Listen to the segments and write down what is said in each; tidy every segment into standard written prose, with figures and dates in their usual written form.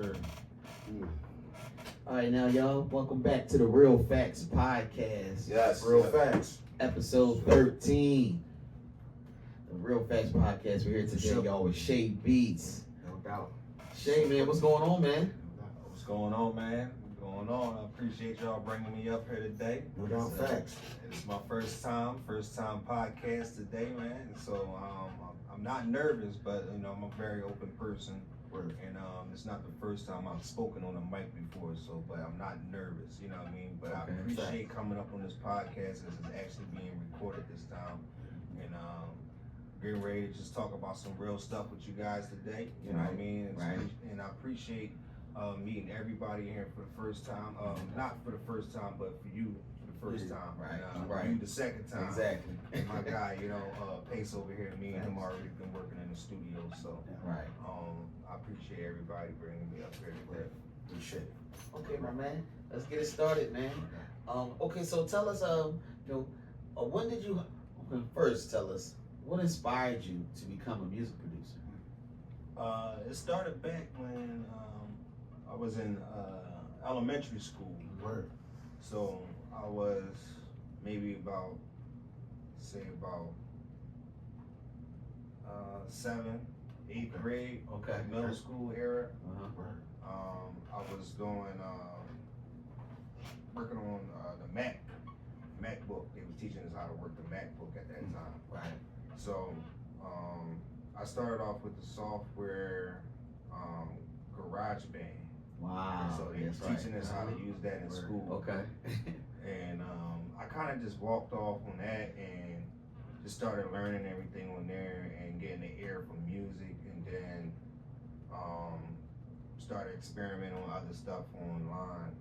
sure. All right, now y'all, welcome back to the Real Factz podcast. Yes, Real Factz. Episode 13. The Real Factz podcast. We're here today, Sure. y'all, with Chae Beatz. No doubt. Chae, man, what's going on, man? What's going on, man? What's going on? I appreciate y'all bringing me up here today. No doubt. Facts. It's my first time podcast today, man. So I'm not nervous, but you know I'm a very open person, Word. and it's not the first time I've spoken on a mic before. So, but I'm not nervous, you know what I mean. But Okay, I appreciate coming up on this podcast. This is actually being recorded this time, and getting ready to just talk about some real stuff with you guys today. You know what I mean? And I appreciate meeting everybody here for the first time. Not for the first time, but for you for the first time. Right. You the second time. Exactly. And my guy, you know, Pace over here, me and him already been working in the studio. So Right. I appreciate everybody bringing me up here today. Appreciate it. Okay, my man. Let's get it started, man. Okay, so tell us, when did you, first tell us, what inspired you to become a music producer? It started back when I was in elementary school. Word. So I was maybe about 7th, 8th grade, Okay. middle school era. Word. I was doing working on the MacBook. They was teaching us how to work the MacBook at that time. Right. So I started off with the software GarageBand. Wow. So they was teaching us how to use that in school. Okay. And I kind of just walked off on that and just started learning everything on there and getting the ear from music, and then started experimenting on other stuff online,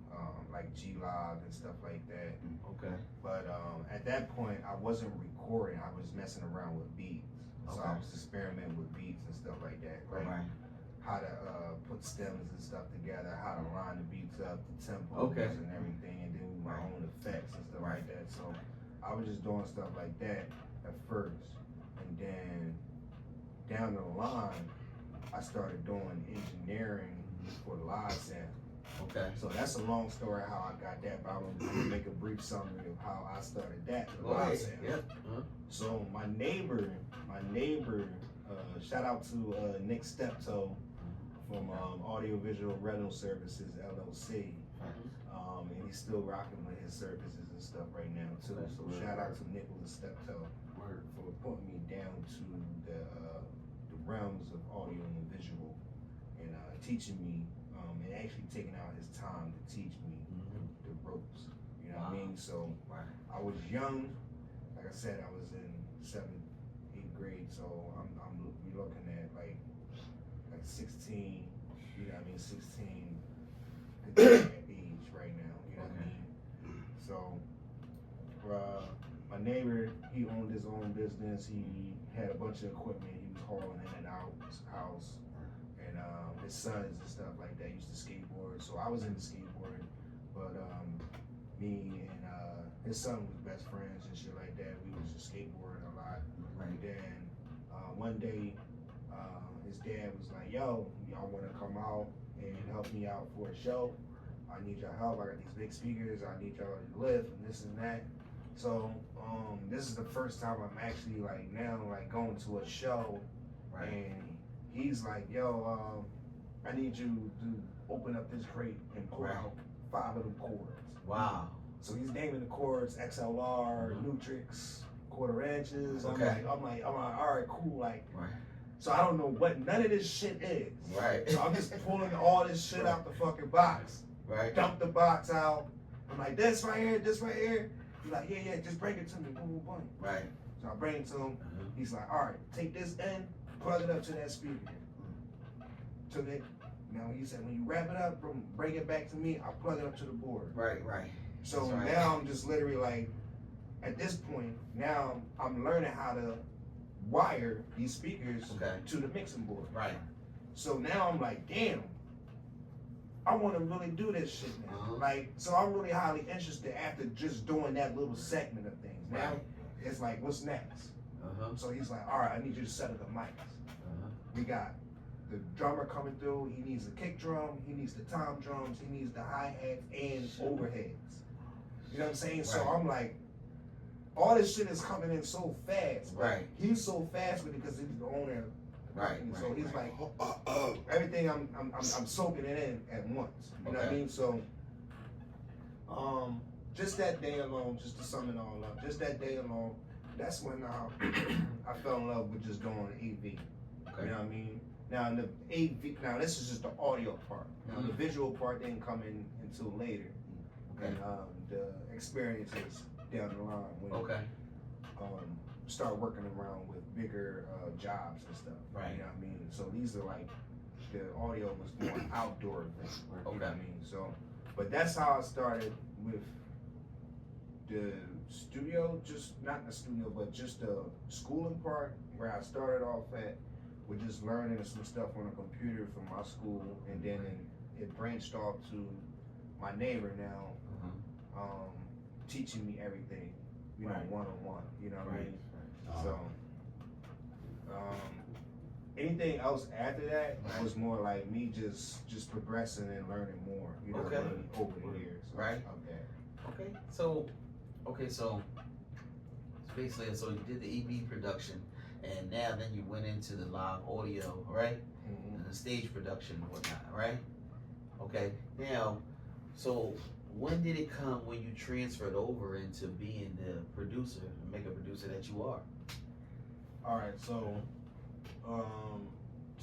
like G-Live and stuff like that. Okay. But at that point, I wasn't recording. I was messing around with beats. So I was experimenting with beats and stuff like that. Like how to put stems and stuff together, how to line the beats up, the tempos and everything, and then my own effects and stuff like that. So I was just doing stuff like that at first. And then down the line, I started doing engineering for live sound. Okay. So that's a long story how I got that, but I'm gonna make a brief summary of how I started that with live sound. Yep. So my neighbor, shout out to Nick Steptoe from Audiovisual Rental Services LLC, and he's still rocking with his services and stuff right now too. So shout out to Nicholas Steptoe for putting me down to the realms of audio and visual, and teaching me, and actually taking out his time to teach me the ropes. You know what I mean? So I was young. Like I said, I was in 7th, 8th grade. So we're looking at like 16. You know what I mean? 16 age right now. You know what I mean? So my neighbor, he owned his own business. He had a bunch of equipment. He was hauling in and out his house. And his sons and stuff like that used to skateboard. So I was into skateboarding, but me and his son was best friends and shit like that. We was just skateboarding a lot. And then one day, his dad was like, "Yo, y'all want to come out and help me out for a show? I need your help. I got these big speakers. I need y'all to lift and this and that." So this is the first time I'm actually now going to a show, and he's like, "Yo, I need you to open up this crate and pull out 5 of them chords." Wow. So he's naming the chords: XLR, Nutrix, quarter inches. Okay. I'm like, all right, cool. So I don't know what none of this shit is. Right. So I'm just pulling all this shit out the fucking box. Right. Dump the box out. I'm like, this right here. He's like, yeah, just bring it to me. Boom, boom, boom. Right. So I bring it to him. He's like, all right, take this end, plug it up to that speaker. Took it. Now he said, when you wrap it up, bring it back to me. I'll plug it up to the board. Right. So now I'm just literally like, at this point, now I'm learning how to wire these speakers to the mixing board. Right. So now I'm like, damn, I want to really do this shit now. So I'm really highly interested after just doing that little segment of things. Now it's like, what's next? So he's like, all right, I need you to set up the mics. We got the drummer coming through. He needs a kick drum. He needs the tom drums, he needs the hi-hats and overheads. You know what I'm saying? So Right. I'm like, all this shit is coming in so fast. Right. He's so fast with it because he's the owner. Right. And so he's right. like, everything I'm soaking it in at once. You know what I Okay. mean? So, just that day alone, just to sum it all up, just that day alone, that's when I fell in love with just doing AV. Okay. You know what I mean? Now the AV, now this is just the audio part. Now the visual part didn't come in until later, Okay. and the experiences down the line when Okay. start working around with bigger jobs and stuff. Right. You know what I mean? So these are like the audio was more outdoor thing. You know what I mean? So, but that's how I started with the studio, just not the studio, but just the schooling part where I started off at with just learning some stuff on a computer from my school, and then it branched off to my neighbor now, teaching me everything, you know, one-on-one, you know what I mean? So, anything else after that was more like me just progressing and learning more, you know what I mean, over the years. Right. Okay. Okay. So basically, so you did the EB production, and now then you went into the live audio, right? Mm-hmm. And the stage production and whatnot, right? Okay. Now, so when did it come when you transferred over into being the producer, the mega producer that you are? All right, so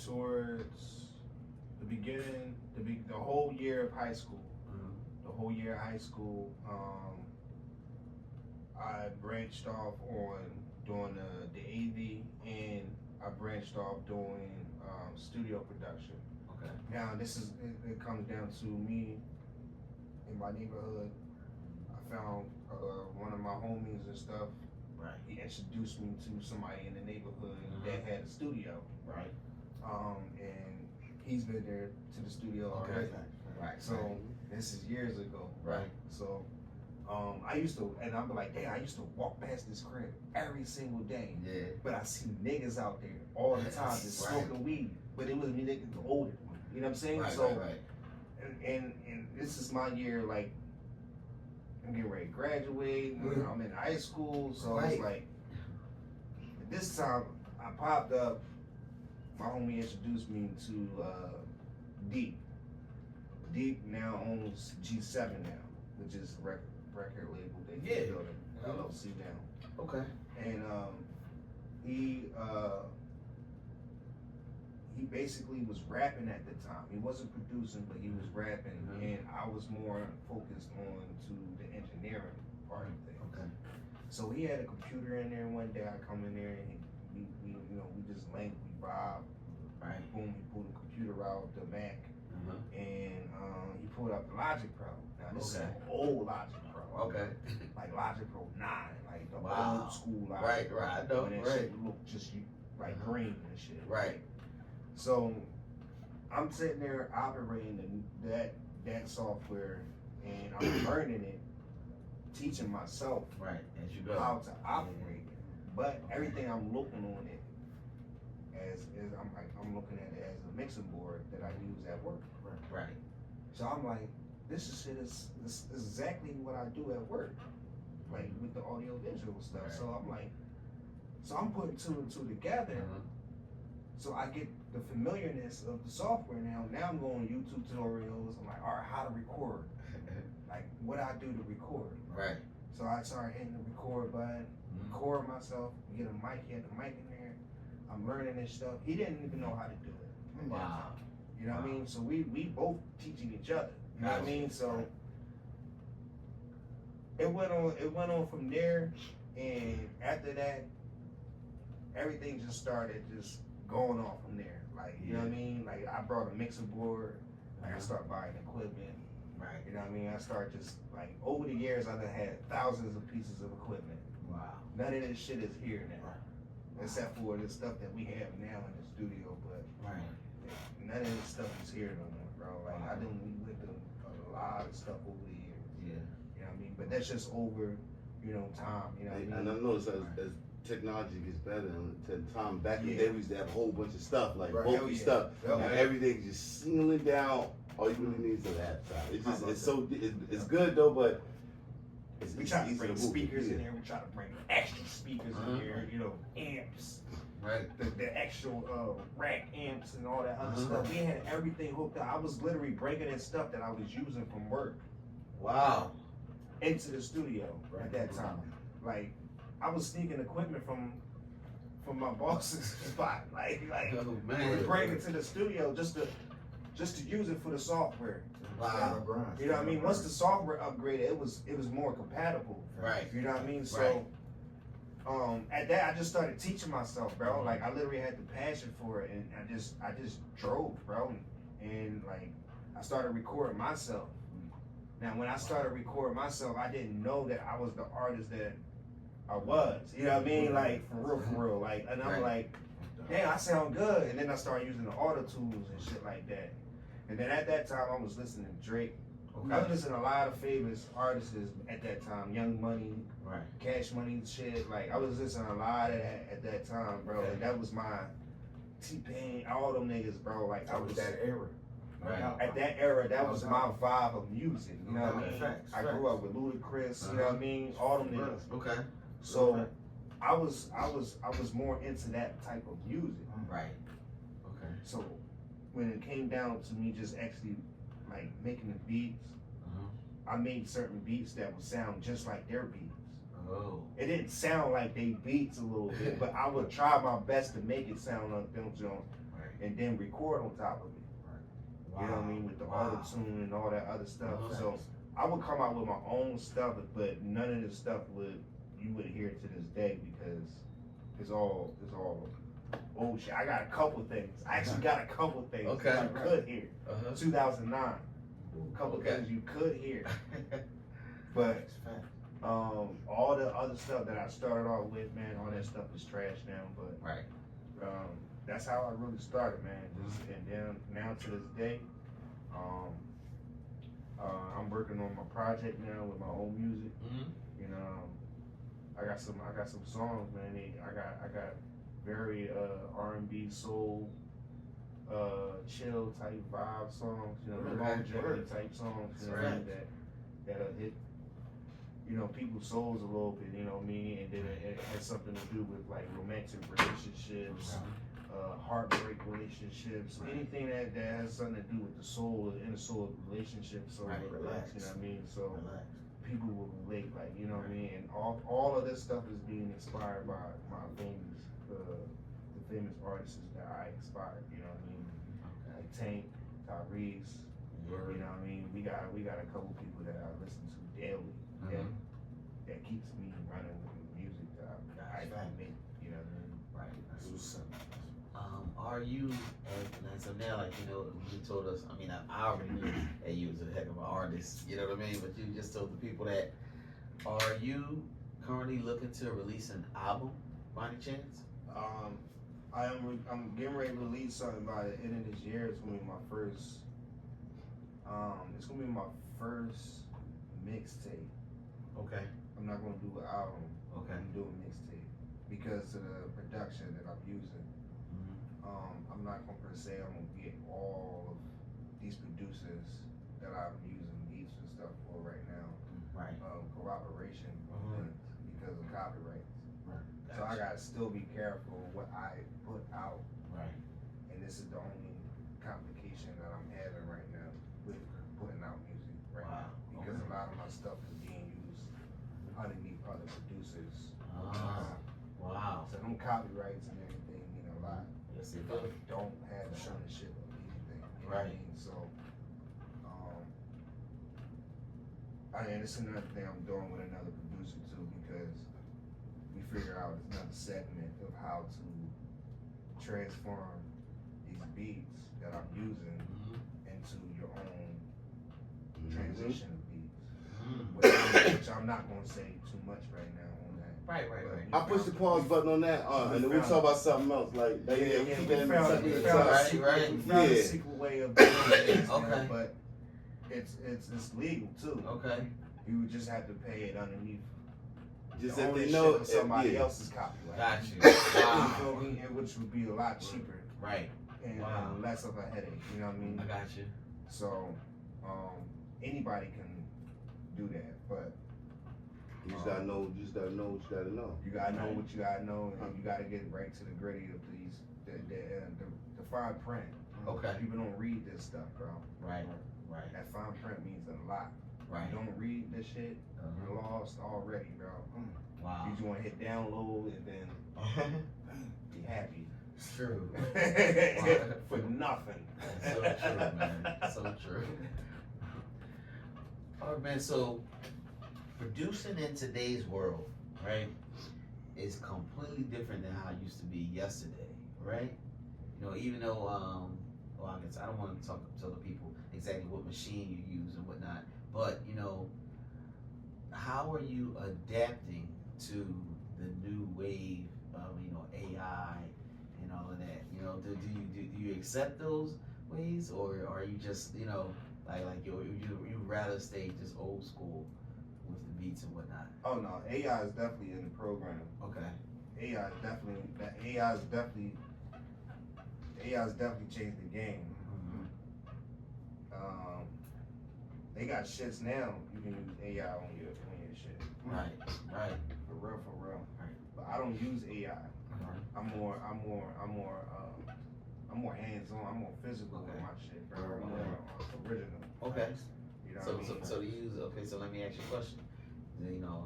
towards the beginning, the whole year of high school, I branched off on doing the AV, and I branched off doing studio production. Okay. Now it comes down to me in my neighborhood. I found one of my homies and stuff. Right. He introduced me to somebody in the neighborhood that had a studio. Right. And he's been there to the studio already. Right. So this is years ago. Right. So I used to, and I'm like, damn, I used to walk past this crib every single day. Yeah. But I see niggas out there all the time just smoking weed. But it was me niggas older. You know what I'm saying? Right. So Right. And this is my year, like I'm getting ready to graduate. I'm in high school, so it's like this time I popped up. My homie introduced me to Deep. Deep now owns G7 now, which is a record label that he's building, LLC now. Okay. And he basically was rapping at the time. He wasn't producing, but he was rapping, and I was more focused on to the engineering part of things. Okay. So he had a computer in there. One day I come in there and we just linked, we vibe. Right. Boom, he pulled the computer out, the Mac, and he pulled up the Logic Pro. Now this is an old Logic Pro. Okay. Like Logic Pro 9, like the old school Logic Right. Pro. Right. I know. And that shit looked just like green and shit. Right. So I'm sitting there operating that software, and I'm learning it, teaching myself Right. As you go. how to operate it. But everything I'm looking on it as I'm looking at it as a mixing board that I use at work. Right. So I'm like, this is exactly what I do at work, like with the audio visual stuff. Right. So I'm like, I'm putting two and two together. So I get the familiarness of the software now. Now I'm going YouTube tutorials. I'm like, all right, how to record. Like, what I do to record. Right. So I started hitting the record button, record myself, get a mic, he had the mic in there. I'm learning this stuff. He didn't even know how to do it. Wow. You know what I mean? So we both teaching each other. You know what I mean? So it went on from there, and after that, everything just started just going off from there. Like, you know what I mean? Like, I brought a mixing board. Like, I started buying equipment. Right. You know what I mean? I started just, like, over the years, I've had thousands of pieces of equipment. Wow. None of this shit is here now. Except for the stuff that we have now in the studio, but none of this stuff is here no more, bro. Like, we went through a lot of stuff over the years. Yeah. You know what I mean? But that's just over, time. You know what I mean? And I noticed as technology gets better, and time back in the day we used to have a whole bunch of stuff, like bulky stuff. Now everything's just singling down All you really need is that side. It's just it's good though, but We try to easy bring move. speakers Yeah. in here. We try to bring extra speakers in here. You know, amps, Right. the actual rack amps and all that other stuff. We had everything hooked up. I was literally bringing in stuff that I was using from work Wow. into the studio at that time. Like, I was sneaking equipment from my boss's spot. Like Oh we man. bring it to the studio just to use it for the software. Wow. You know what I mean? Once the software upgraded, it was more compatible. Right. You know what I mean? So, Right. at that, I just started teaching myself, bro. Like, I literally had the passion for it, and I just drove, bro. And like, I started recording myself. Now, when I started recording myself, I didn't know that I was the artist that I was. You know what I mean? Like, for real. Like, and I'm like, damn, I sound good. And then I started using the auto tools and shit like that. And then at that time, I was listening to Drake. I was listening to a lot of famous artists at that time. Young Money, Right. Cash Money, shit. Like, I was listening to a lot of that at that time, bro. Okay. And that was my T-Pain, all them niggas, bro. Like, I was that era. Right. at that era, that was my vibe of music. You know what I Okay. mean? Facts, I grew up with Ludacris, you know what I mean? All them niggas. Okay. So I was more into that type of music. Right. Okay. So when it came down to me just actually like making the beats, I made certain beats that would sound just like their beats. Oh. It didn't sound like they beats a little bit, but I would try my best to make it sound like them joints Right. and then record on top of it. Wow. You know what I mean? With the auto tune and all that other stuff. Uh-huh. So I would come out with my own stuff, but none of this stuff you would hear to this day because it's all old shit. I got a couple things. I actually got a couple things Okay. that you could hear. 2009. A couple Okay. things you could hear. But all the other stuff that I started off with, man, all that stuff is trash now. But Right. that's how I really started, man. And then now to this day, I'm working on my project now with my own music. You know, I got some songs, man. I got very R&B, soul, chill type vibe songs. You know, the longevity type songs. You know, Right. that'll hit, you know, people's souls a little bit. You know what I mean? And then it has something to do with like romantic relationships. Heartbreak relationships, anything that has something to do with the soul, the inner soul of the relationship. So Right, relax, you know what I mean? So Relax. people will relate, like, you know what I mean? And all of this stuff is being inspired by my famous, the famous artists that I inspired, you know what I mean? Like Tank, Tyrese, you know what I mean? We got a couple people that I listen to daily that keeps me running with the music that I make, you know what I mean? Right. That's what's up. Are you, and so now, like, you know, you told us, I mean, I already knew that you was a heck of an artist, you know what I mean? But you just told the people that, are you currently looking to release an album by any chance? I'm getting ready to release something by the end of this year. It's gonna be my first, mixtape. Okay. I'm not gonna do an album. Okay. I'm doing mixtape because of the production that I'm using. I'm not gonna per se, I'm gonna get all of these producers that I'm using beats and stuff for right now. Right. Cooperation with because of copyrights. Right. So I gotta still be careful what I put out. Right. And this is the only complication that I'm having right now with putting out music right now. Because a lot of my stuff is being used underneath other producers. Wow. So them copyrights and everything mean a lot. Yes, it But does. don't have ownership of anything. You know what I Right. mean? So, and it's another thing I'm doing with another producer too, because we figure out another segment of how to transform these beats that I'm using into your own transition of beats. Which I'm not gonna say too much right now on that. Right. I push the pause button on that, and then we talk about something else. Like, We keep that in found something a to talk. secret way of doing it. Okay. But it's legal too. Okay. You would just have to pay it underneath Just the if they ownership know of somebody yeah. else's copyright. Got you. You Wow. feel me? And which would be a lot cheaper Right. and Wow. less of a headache. You know what I mean? I got you. So anybody can do that, but You just gotta know. You just gotta know what you gotta know. you gotta know what you gotta know, and you gotta get right to the gritty of these the fine print. Okay. People don't read this stuff, bro. Right. Right. That fine print means a lot. Right. You don't read this shit, you're lost already, bro. Wow. You just wanna hit download and then be happy. It's true. For nothing. That's so true, man. So true. All right, man. So producing in today's world, right, is completely different than how it used to be yesterday, right? You know, even though, well, I guess I don't want to tell the people exactly what machine you use and whatnot, but you know, how are you adapting to the new wave of, you know, AI and all of that? You know, do you accept those ways, or are you just, you know, like you rather stay just old school with the beats and whatnot? Oh no, AI is definitely in the program. Okay. AI is definitely changed the game. They got shits now. You can use AI on your shit. Right. For real. Right. But I don't use AI. I'm more hands-on. I'm more physical with my shit, bro. I'm more original. Okay. You know So what I mean? so to use, okay, so let me ask you a question. You know,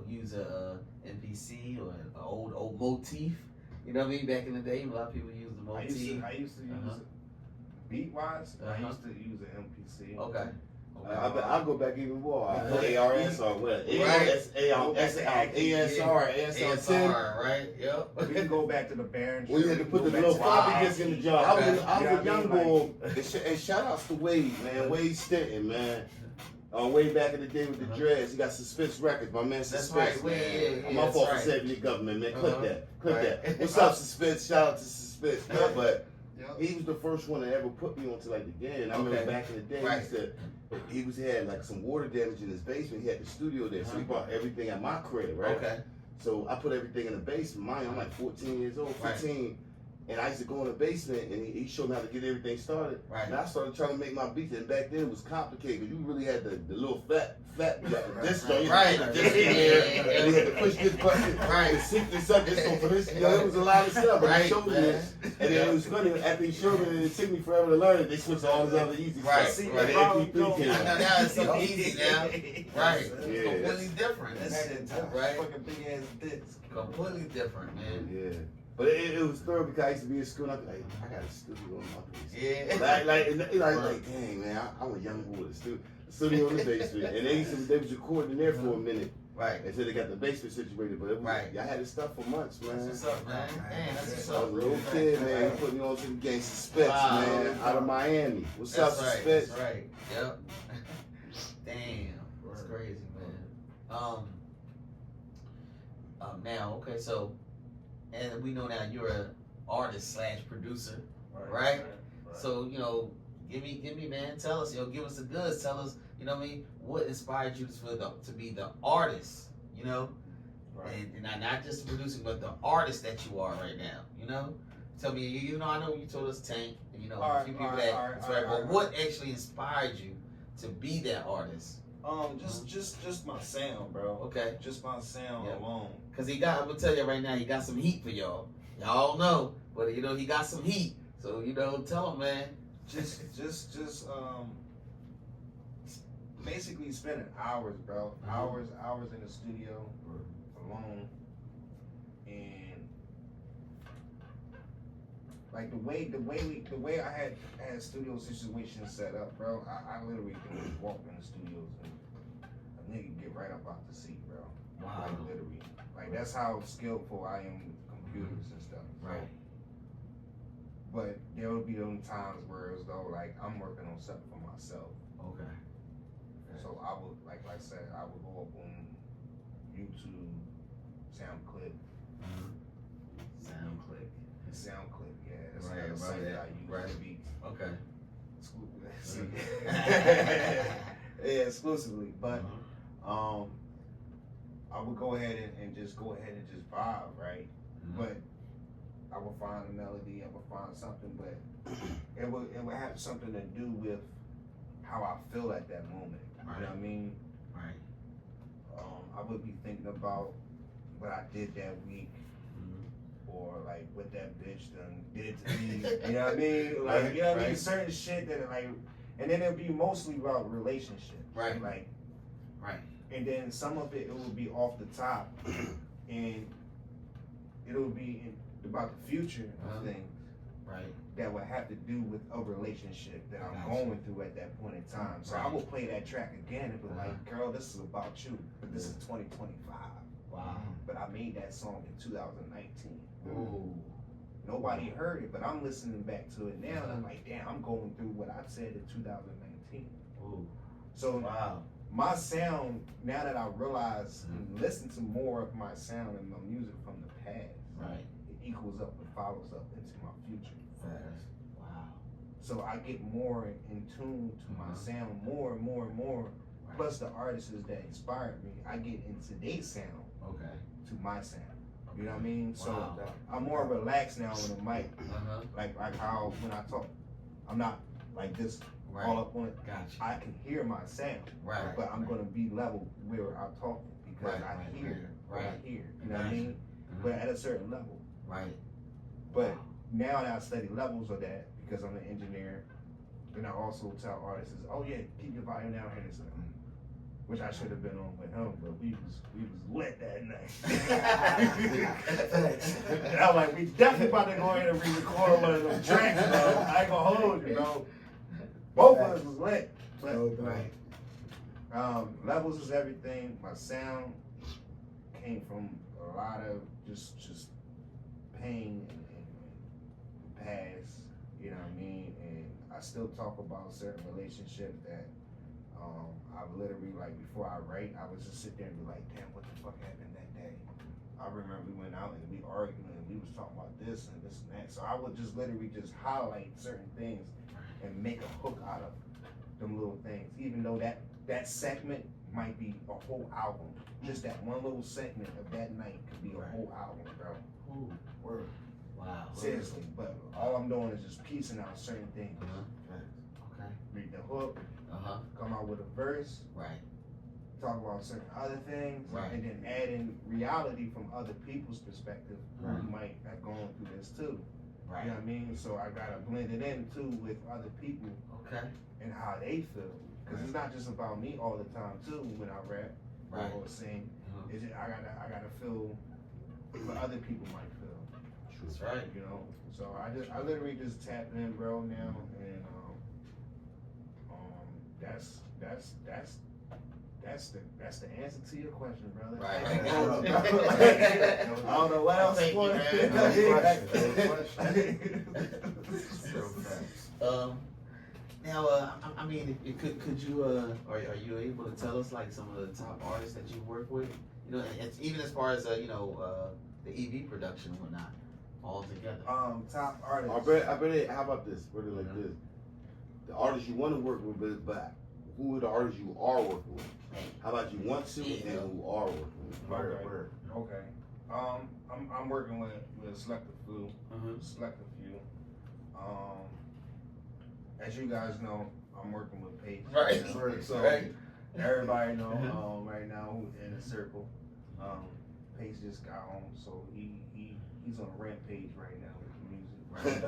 use a MPC or an old motif. You know what I mean? Back in the day, a lot of people use the I motif. used to use beat-wise. I used to use an MPC. Okay. I'll go back even more. I put ARS or what? Right. ASR 10. Right? Yep. We can go back to the Baron. We had to put the little floppy disk in the jar. I was a young boy. And shout outs to Wade, man. Wade Stanton, man. Way back in the day with the dreads, he got Suspense Records. My man That's Suspense. right. Man. Yeah, My fault for right. saving the government, man. Clip that. Right. What's up, Suspense? Shout out to Suspense, man. But he was the first one to ever put me onto like the game. I remember back in the day, he had like some water damage in his basement. He had the studio there, so he brought everything at my crib, right? Okay. So I put everything in the basement. Mine, I'm like 14 years old, 15. And I used to go in the basement, and he showed me how to get everything started. Right. And I started trying to make my beats, and back then it was complicated. You really had the little flat disc on Right. and you had to push this button, Right. and sync this up, this on for this. You know, it was a lot of stuff. But he showed me this, and then it was funny. After he showed me, and it took me forever to learn it. They switched to all this other easy Right. stuff. Right. The MP3 came I know out. now it's so easy now. Right. Yeah. It's completely different. Right. Fucking big ass disc. Completely different, man. Yeah. But it was thorough because I used to be in school and I'd be like, I got a studio in my place. Yeah. Like, dang, man, I'm a young boy with a studio in the basement. And they was recording there for a minute Right. until they got the basement situated. But it was, Right. I had this stuff for months, man. That's what's up, man. Man, that's what's I up. was a little kid, man. He put me on to the gang Suspense, Wow. man, out of Miami. What's up, That's right. Suspense? That's right. Yep. Damn. That's crazy, man. Now, okay, so, and we know now you're an artist / producer, right? So, you know, give me, man. Tell us, give us the goods. Tell us, you know what I mean? What inspired you to be the artist, you know? Right. And not just producing, but the artist that you are right now, you know? Tell me, you know, I know you told us Tank, and you know, a few people but what actually inspired you to be that artist? Just my sound, bro. Okay. Just my sound alone. Cause I'm gonna tell you right now, he got some heat for y'all. Y'all know, but you know, he got some heat. So, you know, tell him, man. Just basically spending hours, bro. Hours in the studio alone. And like the way I had studio situations set up, bro, I literally can just walk in the studios and a nigga get right up out the seat, bro. Wow. Like literally. Like that's how skillful I am with computers and stuff. Right. But there would be them times where it's though like I'm working on something for myself. Okay. So I would like I said, I would go up on YouTube, SoundClick. SoundClick, yeah. That's another site that I use for beats. Okay. Yeah, exclusively. But I would go ahead and just vibe, right? But I would find a melody, I would find something, but it would have something to do with how I feel at that moment. Right. You know what I mean? Right. I would be thinking about what I did that week, or like what that bitch done did to me. You know what I mean? Like, you know what I mean? Certain shit that like, and then it'll be mostly about relationships. Right. Like, right. And then some of it will be off the top, and it'll be about the future of things. Right. That would have to do with a relationship that I'm going through at that point in time. So I will play that track again and be like, girl, this is about you, but this is 2025. Wow. But I made that song in 2019. Ooh. Nobody heard it, but I'm listening back to it now, and I'm like, damn, I'm going through what I said in 2019. Ooh. So wow. My sound, now that I realize and listen to more of my sound and my music from the past, right, it equals up and follows up into my future. Fast. Wow. So I get more in tune to my sound, more and more and more. Right. Plus the artists that inspired me, I get into their sound. Okay. To my sound. You know what I mean? So wow. I'm more relaxed now on the mic. Like how when I talk, I'm not like this all up on it. Gotcha. I can hear my sound. Right. But I'm gonna be level where I'm talking because I hear what I hear. You know what I mean? But at a certain level. Right. But now that I study levels of that because I'm an engineer, and I also tell artists, oh yeah, keep your volume down here and stuff. Which I should have been on with him, but we was lit that night. And I'm like, we definitely about to go ahead and re-record one of them tracks, bro. I ain't gonna hold you, bro. Both of us was lit. But, levels is everything. My sound came from a lot of just pain and past, you know what I mean? And I still talk about certain relationships that I've literally, like, before I write, I would just sit there and be like, damn, what the fuck happened that day? I remember we went out and we argued and we was talking about this and this and that. So I would just literally just highlight certain things and make a hook out of them little things. Even though that segment might be a whole album. Just that one little segment of that night could be a whole album, bro. Ooh. Word. Wow. Seriously, but all I'm doing is just piecing out certain things. Okay. Read the hook, come out with a verse, talk about certain other things, and then add in reality from other people's perspective who might have gone through this too. You know what I mean? So I gotta blend it in too with other people and how they feel. Because it's not just about me all the time too when I rap or sing. It's just, I gotta feel what other people might feel. That's right. You know? So I literally just tap in, bro, now, and that's the answer to your question, brother. Right. I don't know what else you want. Now, I mean, could you are you able to tell us like some of the top artists that you work with? You know, even as far as the EV production and whatnot, all together. Top artists. I bet. How about this? Put it like this: the artists you want to work with, but who are the artists you are working with? How about you want to and who are working with? Okay. I'm working with a selective few. As you guys know, I'm working with Paige. Right. So everybody know right now who's in the circle. Paige just got home, so he's on a rampage right now with the music.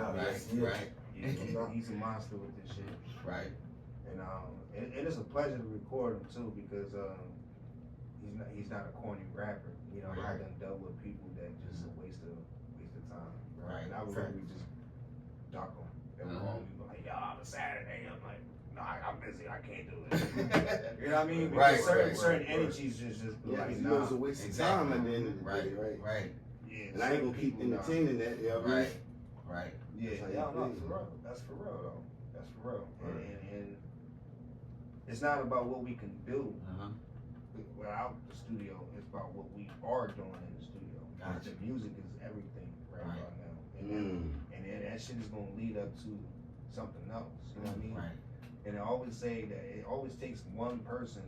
Right. Yeah, he's a monster with this shit. Right. And it is a pleasure to record him too because he's not a corny rapper. You know, I done dealt with people that just a waste of time. Right. And I would really just duck them. They would call me like, "Yo, I'm a Saturday." I'm like, "Nah, I'm busy. I can't do it." You know what I mean? Because certain energies just like, nah. It's a waste of time at the end of the day, right? Yeah. And I ain't gonna keep entertaining that. You know what I mean? Right. Yeah. No, for real. That's for real though. That's for real. And it's not about what we can do without the studio. It's about what we are doing in the studio. Gotcha. The music is everything right now. And that shit is gonna lead up to something else. You know what I mean? Right. And I always say that it always takes one person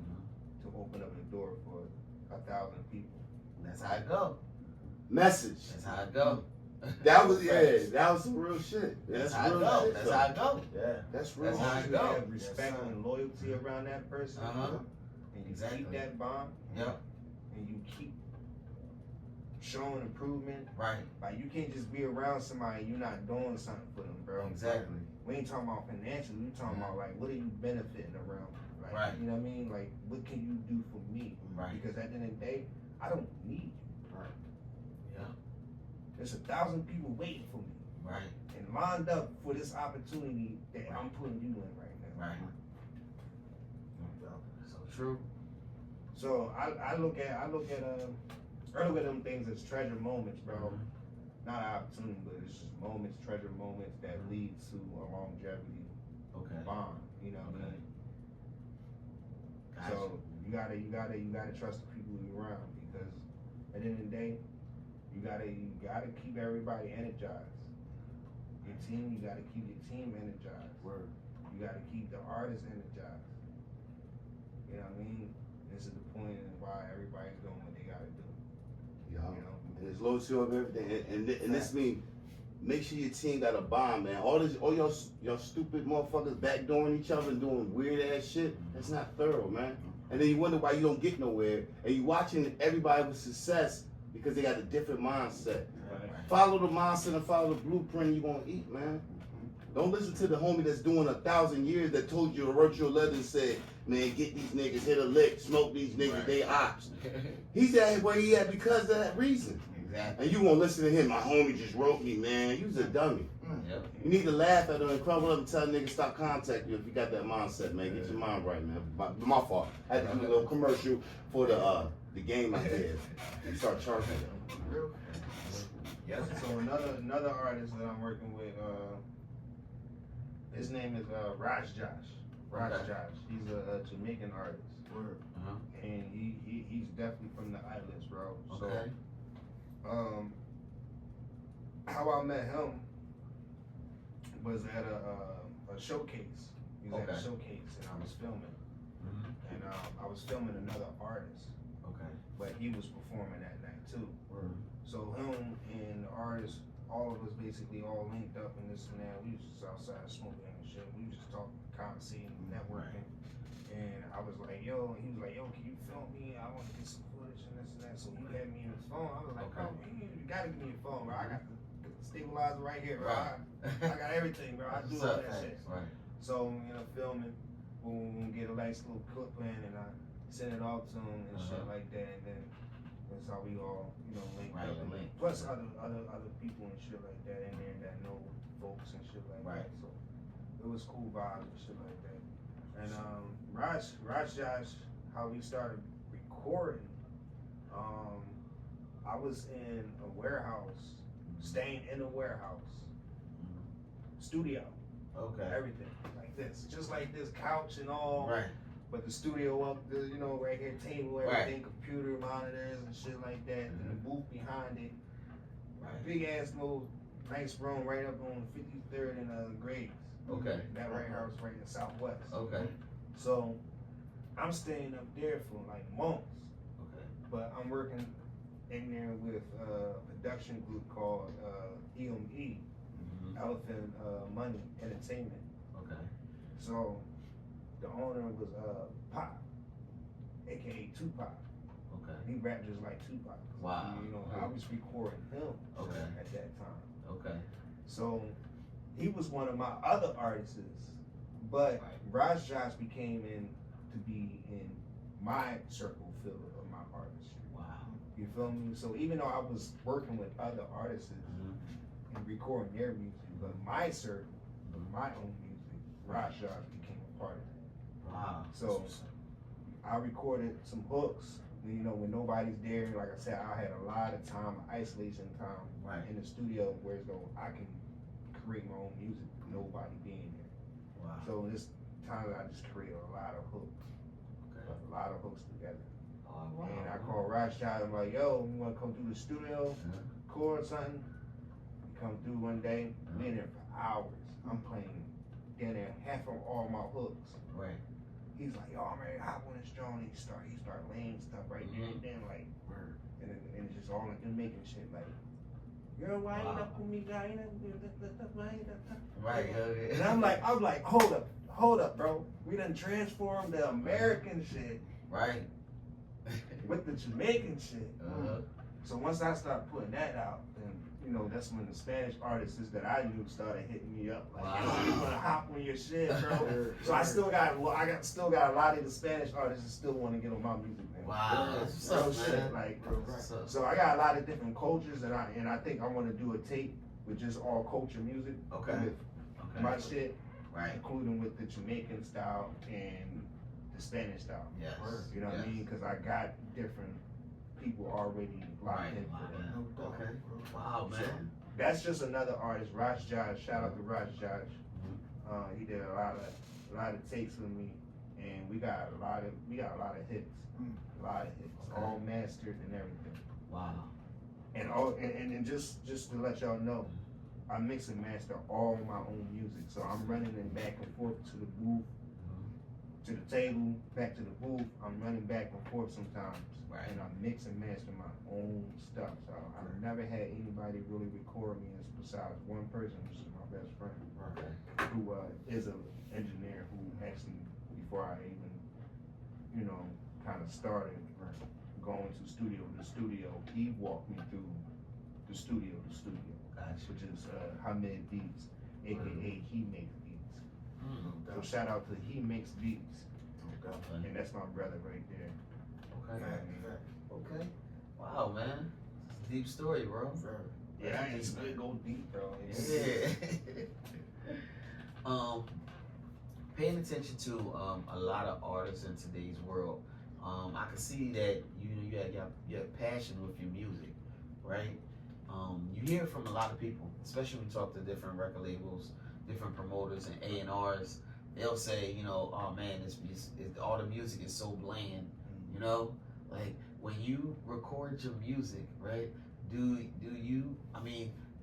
to open up the door for 1,000 people. That's how it go. Message. That's how it go. That was that was some real shit. That's That's how I real go. shit. That's how I go. Yeah. That's real That's how I shit. You go. have respect Yes, sir. and loyalty around that person, Uh-huh. and you Exactly. keep that bond, Yep. and you keep showing improvement. Right. Like you can't just be around somebody and you're not doing something for them, bro. Exactly. We ain't talking about financially. We talking about like what are you benefiting around? Like, Right. You know what I mean? Like what can you do for me? Right. Because at the end of the day, I don't need you. Right. Yeah. There's 1,000 people waiting for me Right. and lined up for this opportunity that I'm putting you in right now. Right. No doubt. So true. So I look at them things as treasure moments, bro. Not an opportunity, but it's just moments, treasure moments that lead to a longevity Okay. bond. You know what I mean? Gotcha. So you gotta trust the people you're around, because at the end of the day, you gotta keep everybody energized. Your team, you gotta keep your team energized. Word. You gotta keep the artists energized. You know what I mean? This is the point in why everybody's doing what they gotta do. Yeah. You know? And it's loyalty of everything. And this means make sure your team got a bond, man. All y'all stupid motherfuckers backdooring each other and doing weird ass shit, that's not thorough, man. And then you wonder why you don't get nowhere. And you watching everybody with success because they got a different mindset. Right. Follow the mindset and follow the blueprint you gonna eat, man. Don't listen to the homie that's doing 1,000 years that told you to wrote your letter and said, man, get these niggas, hit a lick, smoke these niggas, Right. they ops. He's at where he at because of that reason. Exactly. And you won't listen to him, my homie just wrote me, man. You's a dummy. Yep. You need to laugh at him and crumble up and tell niggas stop contacting you if you got that mindset, man. Get your mind right, man. My fault. I had to do a little commercial for the game I did. You start charging them. Yes. So another artist that I'm working with, his name is Raj Josh. Raj Okay. Josh. He's a Jamaican artist, Word. and he's definitely from the islands, bro. Okay. So, how I met him was at a showcase. He was at Okay. a showcase, and I was filming, Mhm. and I was filming another artist, Okay. but he was performing that night too. Word. So him and the artist, all of us basically all linked up and this and that. We was just outside smoking and shit. We was just talking, conversating, networking. And I was like, yo, and he was like, yo, can you film me? I want to get some footage and this and that. So he had me in his phone. I was like, Okay. bro, you gotta give me your phone, bro. I got the stabilizer right here, bro. Right. I got everything, bro. I do What's all up, that man? shit. Right. So, filming, boom, get a nice little clip in, and I send it off to him and shit like that. And then that's how we all, linked Right, up. link. Plus other people and shit like that in there that know folks and shit like Right. that. So it was cool vibes and shit like that. And Raj Josh, how we started recording, I was in a warehouse, staying in a warehouse, studio, Okay. everything like this, just like this couch and all. Right. But the studio up, right here, table, everything, computer monitors and shit like that, and the booth behind it. Right. Big ass little nice room right up on 53rd and Graves. Okay. That warehouse right in the Southwest. Okay. So I'm staying up there for like months, Okay. but I'm working in there with a production group called EME, Mhm. Elephant Money Entertainment. Okay. So the owner was Pop, aka Tupac. Okay. He rapped just like Tupac. Wow. I was recording him Okay. at that time. Okay. So he was one of my other artists, but Raj Josh became to be in my circle field of my artistry. Wow. You feel me? So even though I was working with other artists and recording their music, but my circle, my own music, Raj Josh became a part of it. Wow. So I recorded some hooks. When nobody's there, like I said, I had a lot of time, isolation time in the studio, where I can create my own music with nobody being there. Wow. So this time I just created a lot of hooks, a lot of hooks together. Oh, wow. And I called Raj Child. I'm like, yo, you want to come through the studio, record something? He come through one day, we in there for hours. I'm playing down there half of all my hooks. Right. He's like, yo, I'm ready to hop on this drone. He start laying stuff right there and then and it's just all like they're making shit like Girl, why ain't Wow. up with me, guy? Right. Okay. And I'm like, hold up, bro. We done transformed the American shit Right. with the Jamaican shit. Uh-huh. So once I started putting that out, then you know that's when the Spanish artists that I knew started hitting me up like, Wow. "Yo, you wanna hop on your shit, bro?" So I still got a lot of the Spanish artists that still want to get on my music, man. Wow. That's Real what's up, shit, man. like. What's up? So I got a lot of different cultures, and I think I want to do a tape with just all culture music. Okay. With Okay. my shit, Right. including with the Jamaican style and the Spanish style. Yes. You know what I Yes. mean? Because I got different people already locked Right. in for that. Okay. Wow, man. That's just another artist, Raj Josh. Shout out to Raj Josh. He did a lot of takes with me, and we got a lot of hits, a lot of hits, Okay. all mastered and everything. Wow. And just to let y'all know, I mix and master all my own music, so I'm running it back and forth to the booth, to the table, back to the booth. I'm running back and forth sometimes, Right. and I mix and master my own stuff. So I've never had anybody really record me besides one person, which is my best friend, Okay. who is an engineer who actually, before I even, kind of started going to studio to studio, he walked me through the studio to studio, Gotcha. which is Hamid Beatz, aka He Makes Beats. So shout out to He Makes Beats, and that's my brother right there. Okay. Yeah, Okay. Wow, man. It's a deep story, bro. yeah, it's good. Go deep, bro. Yeah. Paying attention to a lot of artists in today's world, I can see that you have passion with your music, right? You hear it from a lot of people, especially when you talk to different record labels, different promoters and A&Rs. They'll say, oh man, all the music is so bland, like when you record your music, right? Do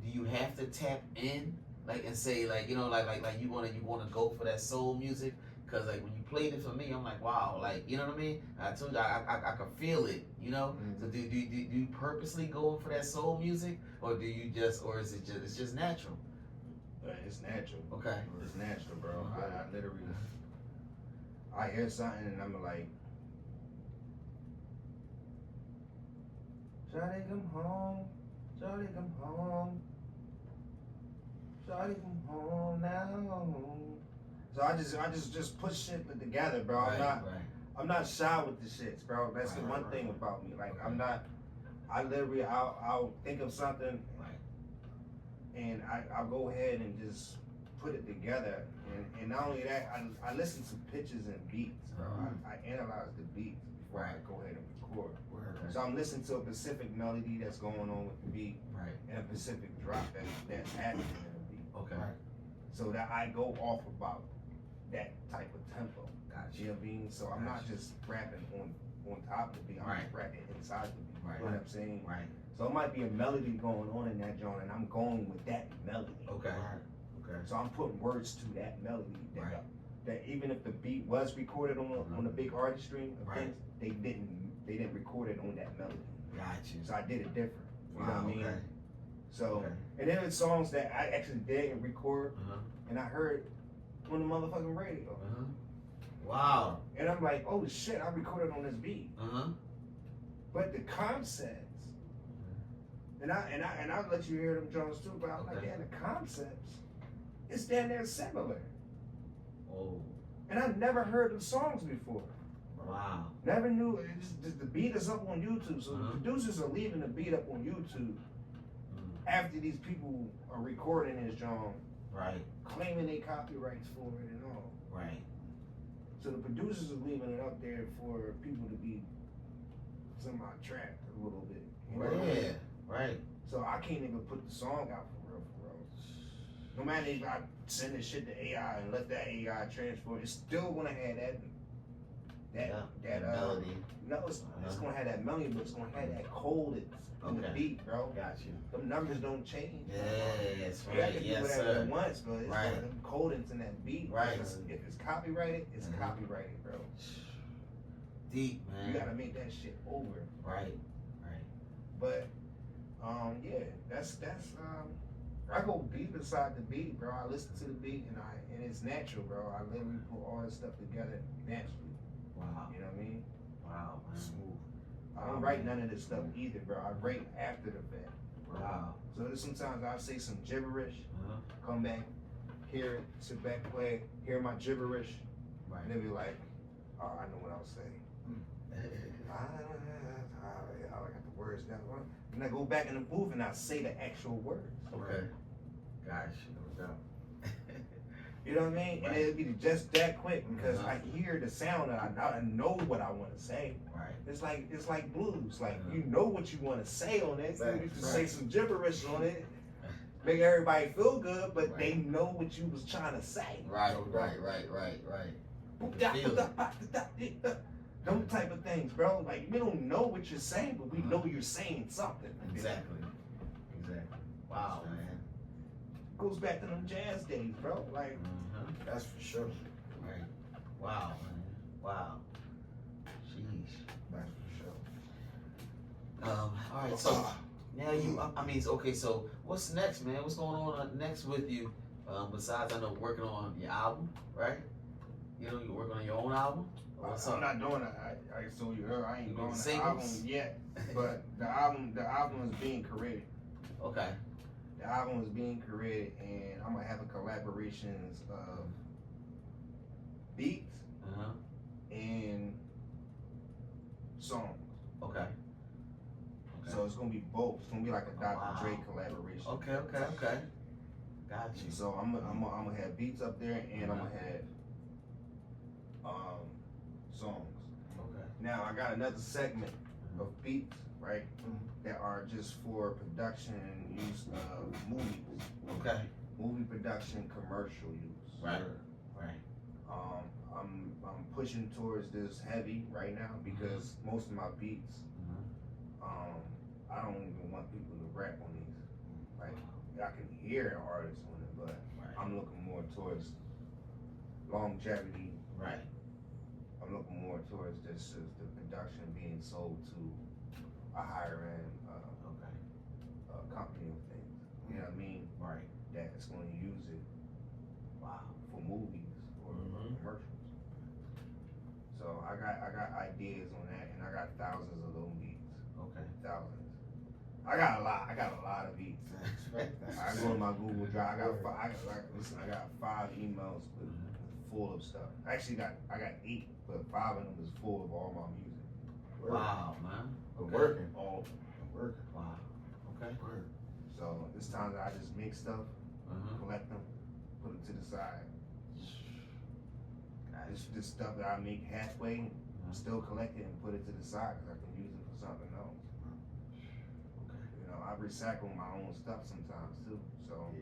you have to tap in, like, and say, like, you wanna go for that soul music? Cause like when you played it for me, I'm like, wow, like, you know what I mean? I told you I could feel it, So do you purposely go for that soul music, or is it's just natural? It's natural. Okay. It's natural, bro. I literally, I hear something and I'm like, Shawty come home, Shawty come home, Shawty come home now. So I just put shit together, bro. Right. I'm not shy with the shits, bro. That's the one thing about me. Like I'll think of something, and I'll go ahead and just put it together. And not only that, I listen to pitches and beats, bro. I analyze the beats before I go ahead and record. So I'm listening to a specific melody that's going on with the beat, and a specific drop that's happening in the beat. Okay. So that I go off about that type of tempo. Gotcha. You know what I mean? So I'm not just rapping on top of the beat, I'm just rapping inside the beat. Right. You know what I'm saying? Right. So it might be a melody going on in that joint, and I'm going with that melody. Okay. Okay. So I'm putting words to that melody. Right. That even if the beat was recorded on the big artistry of Right. things, they didn't record it on that melody. Gotcha. So I did it different. You know what I mean? Okay. So Okay. and then it's songs that I actually didn't record, Uh-huh. and I heard on the motherfucking radio. Uh-huh. Wow. And I'm like, oh shit, I recorded on this beat. Uh-huh. But the concepts, and I'll let you hear them Jones too, but I'm like, Okay. yeah, the concepts, it's damn near similar. Oh. And I've never heard the songs before. Wow. Never knew, the beat is up on YouTube, so Uh-huh. the producers are leaving the beat up on YouTube after these people are recording this genre, Right. claiming they copyrights for it and all. Right. So the producers are leaving it up there for people to be somehow trapped a little bit. You know what I mean? Yeah. Right. So I can't even put the song out for real. No matter if I send this shit to AI and let that AI transfer, it's still gonna have that melody. No, it's gonna have that melody, but it's gonna have that coldness in the Okay. beat, bro. Got you. The numbers don't change. Yes. You got to Right. do Yes, whatever sir. it wants, but it's Right. them coldness in that beat. Right. If it's copyrighted, it's Mhm. copyrighted, bro. Deep, man. You gotta make that shit over. Right. Right. But Yeah, that's I go deep inside the beat, bro. I listen to the beat and it's natural, bro. I literally put all this stuff together naturally. Wow. You know what I mean? Wow, man. Smooth. I don't write none of this stuff either, bro. I write after the fact. Wow. So there's sometimes I say some gibberish, Uh-huh. come back, hear it, sit back, play, hear my gibberish, Right. and then be like, oh, I know what I'll say. I got the words down. And I go back in the booth and I say the actual words. Okay. Gosh, no doubt. You know what I mean? Right. And it'll be just that quick because I hear the sound and I know what I want to say. Right. It's like blues. Like you know what you want to say on it. Right. You just say some gibberish on it, make everybody feel good, but they know what you was trying to say. Right. Them type of things, bro. Like we don't know what you're saying, but we know you're saying something. Exactly. Wow, man. Goes back to them jazz days, bro. Like That's for sure. Right. Wow, man. Wow. Sheesh. That's for sure. All right. So now you. I mean, okay. So what's next, man? What's going on next with you? Besides, I know working on your album, right? You know, you're working on your own album. I'm not doing it. I told you earlier, I ain't You doing doing the album singles? yet. But the album is being created. Okay. The album is being created, and I'm gonna have a collaborations of beats Uh-huh. and songs. Okay. So it's gonna be both. It's gonna be like a Dr. Wow. Dre collaboration. Okay. Got you. So I'm gonna have beats up there, and I'm gonna have songs. Okay. Now I got another segment of beats, right, that are just for production and use of movies. Okay. Movie production, commercial use. Right. I'm pushing towards this heavy right now because most of my beats, I don't even want people to rap on these. Like I can hear an artist on it, but I'm looking more towards longevity. Right. I'm looking more towards this the production being sold to a higher end company of things. You know what I mean? Right. That's going to use it for movies or commercials. So I got ideas on that, and I got thousands of those beats. Okay. Thousands. I got a lot of beats. I go to my Google Drive. I got 5 emails full of stuff. Actually, I got 8, but 5 of them is full of all my music. Wow, man. I'm Okay. working. All. I'm working. Wow. Okay. Work. So it's time that I just make stuff, collect them, put them to the side. This stuff that I make halfway, still collect it and put it to the side because I can use it for something else. Okay. You know, I recycle my own stuff sometimes too. So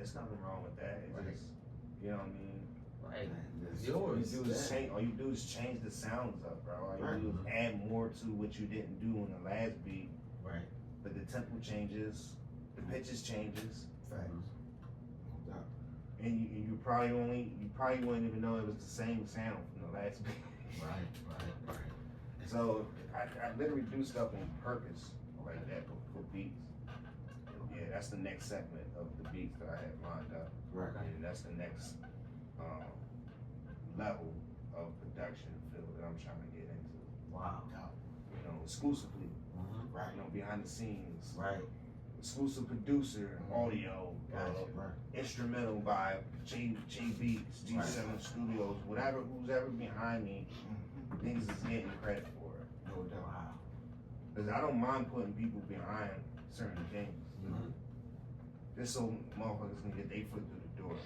it's nothing wrong with that. It's just, you know what I mean? Right. It's All yours. you do is change the sounds up, bro. All you do is add more to what you didn't do on the last beat. Right. But the tempo changes, the pitches changes, Facts. No doubt. and you probably wouldn't even know it was the same sound from the last beat. Right. So I literally do stuff on purpose like that for beats. Yeah, that's the next segment of the beats that I have lined up. Right. And that's the next level of production field that I'm trying to get into. Wow. You know, exclusively. Right. You know, behind the scenes. Right. Exclusive producer, audio, Right. instrumental by Chae Beatz, G7 Studios, who's ever behind me, things is getting credit for it. No doubt. Wow. Because I don't mind putting people behind certain things. Just so motherfuckers can get their foot through the door.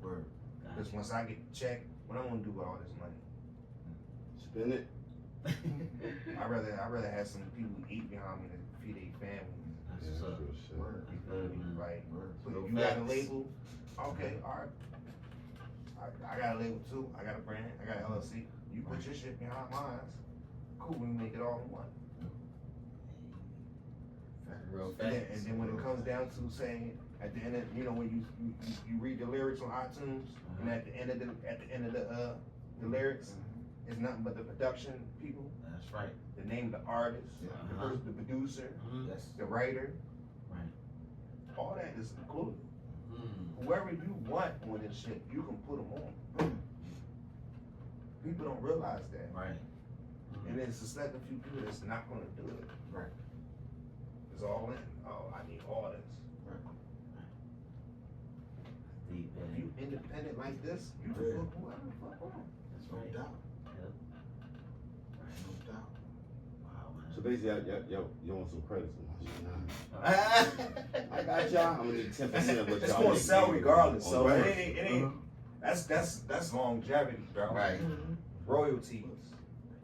Word. Because once I get the check, what I'm gonna do with all this money? Spend it. I'd rather have some people eat behind me to feed their families. That's what's up. Word. You feel me? Like, Word. but No you got a facts. label, okay, all right. I got a label too. I got a brand. I got an LLC. You put your shit behind mine. Cool. We make it all in one. Real And facts. then when it comes down to saying at the end of, you know, when you read the lyrics on iTunes, and at the end of the lyrics, is nothing but the production people, That's right. the name of the artist, Uh-huh. the producer, Yes. the writer. Right. All that is included. Mm. Whoever you want on this shit, you can put them on. People don't realize that. Right. And then it's a select few people that's not gonna do it. Right. It's all in. Oh, I need all this. Deep, If man. you independent like this, you can look whoever the fuck on. That's No right. doubt. Yep. No doubt. Wow, man. So basically, you want some credit for my shit. I got y'all. I'm gonna need 10% of what It's y'all gonna make. sell regardless. So Right. it ain't. That's longevity, bro. Right. Royalties.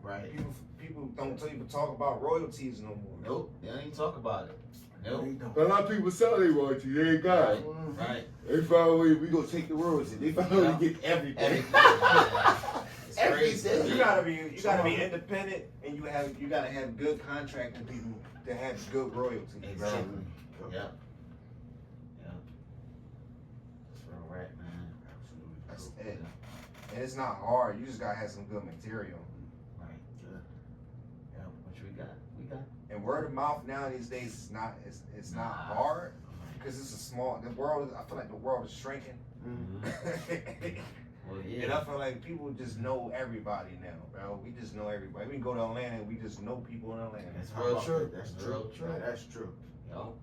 Right. People don't even talk about royalties no more. Nope. They don't even talk about it. Nope. They don't. A lot of people sell they royalties. They ain't got it. Right. They found a way. We gonna take the royalties. They found a way to get everything. Everything. It's crazy. Everything. You gotta be independent, and you gotta have good contracting people to have good royalties. Exactly. Yep. Yep. Yep. That's real right, man. Absolutely. That's true. it. And it's not hard. You just gotta have some good material. Right. Yeah. What you got? We got. And word of mouth now these days is not it's not hard because it's a small. The world. I feel like the world is shrinking. Well, And yeah. I feel like people just know everybody now, bro. We just know everybody. We can go to Atlanta and we just know people in Atlanta. That's How real about true. that? That's Real true. true. Now, that's true. Yo.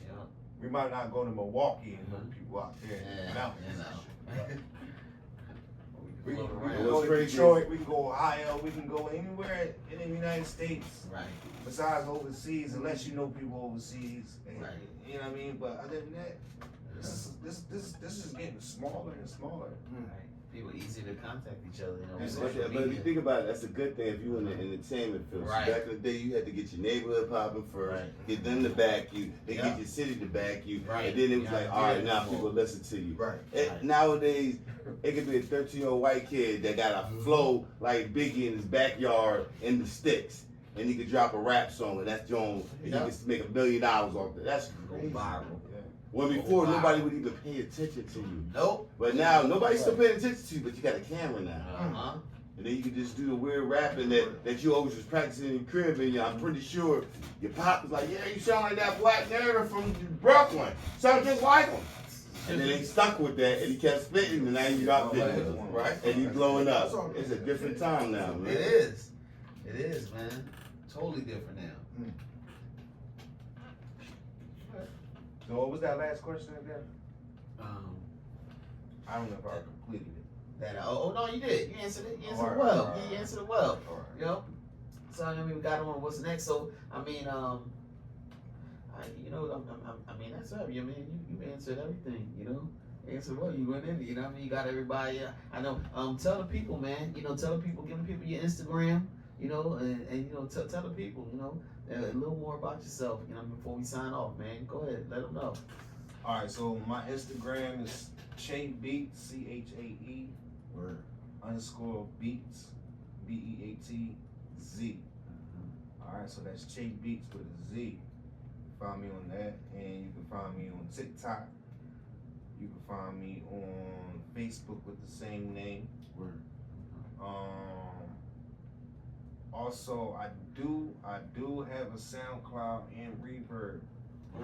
Yo. We might not go to Milwaukee and know people out there. Yeah. No. You know. We can Float around. go What's to crazy Detroit, we can go Ohio, we can go anywhere in the United States Right. besides overseas, unless you know people overseas. And, Right. You know what I mean? But other than that, this is getting smaller and smaller. Right. People easy to contact each other. You know, That's social But if you media. think about it, that's a good thing if you in the entertainment field. So Right. back in the day, you had to get your neighborhood popping first, Right. get them to back you, then Yeah. get your city to back you, Right. and then it was You like, gotta all do right, that now before. people listen to you. Right. Right. Nowadays, it could be a 13-year-old white kid that got a flow like Biggie in his backyard in the sticks, and he could drop a rap song, and that's Jones, and Yeah. he could make $1 million off that. That's Go crazy. viral. When before, Wow. nobody would even pay attention to you. Nope. But now, nobody's still paying attention to you, but you got a camera now. Uh-huh. And then you can just do the weird rapping that you always was practicing in your crib, and I'm pretty sure your pop was like, yeah, you sound like that black nigga from Brooklyn. Sound just like him. And then they stuck with that, and he kept spitting, and now you got videos. Right. And he blowing up. It's a different time now, man. It is. It is, man. Totally different now. So what was that last question again? I I don't know if I completed it. that. Oh no, you did. You answered it. You answered Alright, it well. alright. You answered it well. All right. You know. So I mean, we got on what's next. So I mean, I mean that's every. I mean, you answered everything. You know. Answered well. You went in. You know. What I mean, you got everybody. I know. Tell the people, man. You know, tell the people. Give the people your Instagram. You know, and you know, tell the people. You know, a little more about yourself. You know, before we sign off, man. Go ahead. Let them know. All right. So my Instagram is Chae Beatz, CHAE Word. _ Beatz, BEATZ. All right. So that's Chae Beatz with a Z. Find me on that, and you can find me on TikTok. You can find me on Facebook with the same name. Word. Also, I do have a SoundCloud and Reverb,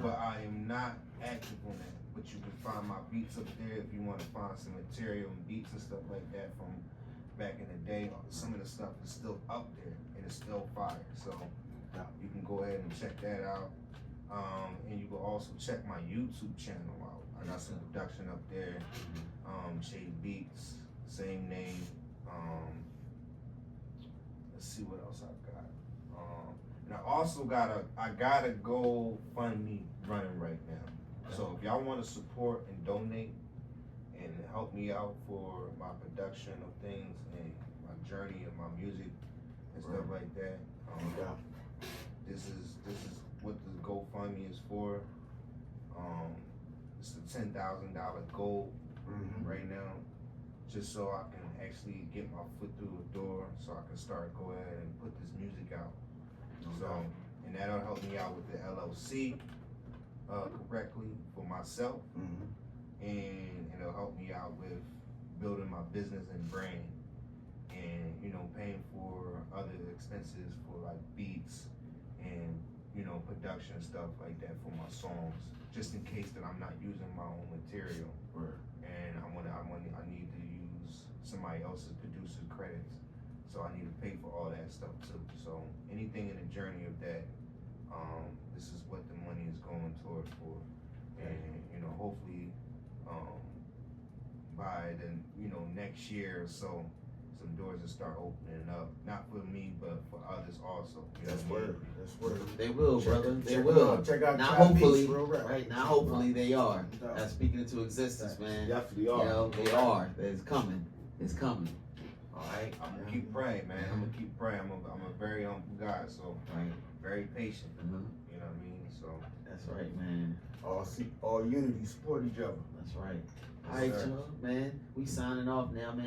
but I am not active on that. But you can find my beats up there if you want to find some material and beats and stuff like that from back in the day. Some of the stuff is still up there and it's still fire. So you can go ahead and check that out. And you can also check my YouTube channel out. I got some production up there. Chae Beatz, same name. Let's see what else I got. And I also got a GoFundMe running right now. So if y'all want to support and donate and help me out for my production of things and my journey of my music and stuff like that, this is what the GoFundMe is for. It's a $10,000 goal right now, just so I can actually get my foot through the door, so I can start go ahead and put this music out. So, and that'll help me out with the LLC correctly for myself, and it'll help me out with building my business and brand, and you know, paying for other expenses for like beats and production stuff like that for my songs, just in case that I'm not using my own material. Right. And I need to use somebody else's producer credits, so I need to pay for all that stuff too. So anything in the journey of that, this is what the money is going toward for, and hopefully, by the next year or so, some doors will start opening up, not for me but for others also. That's word. That's word. They will, brother. They Check will. Check out Now, Chae hopefully, Beatz, real rap. right now, hopefully they are. No. That's speaking into existence, man. Definitely You are. know, they are. It's coming. It's coming. All right. I'm gonna keep praying, man. I'm gonna keep praying. I'm a very humble guy, so Right. very patient. Uh-huh. You know what I mean? So That's right, man. All unity, support each other. That's right. Yes, All right, sir. y'all, man. We signing off now, man.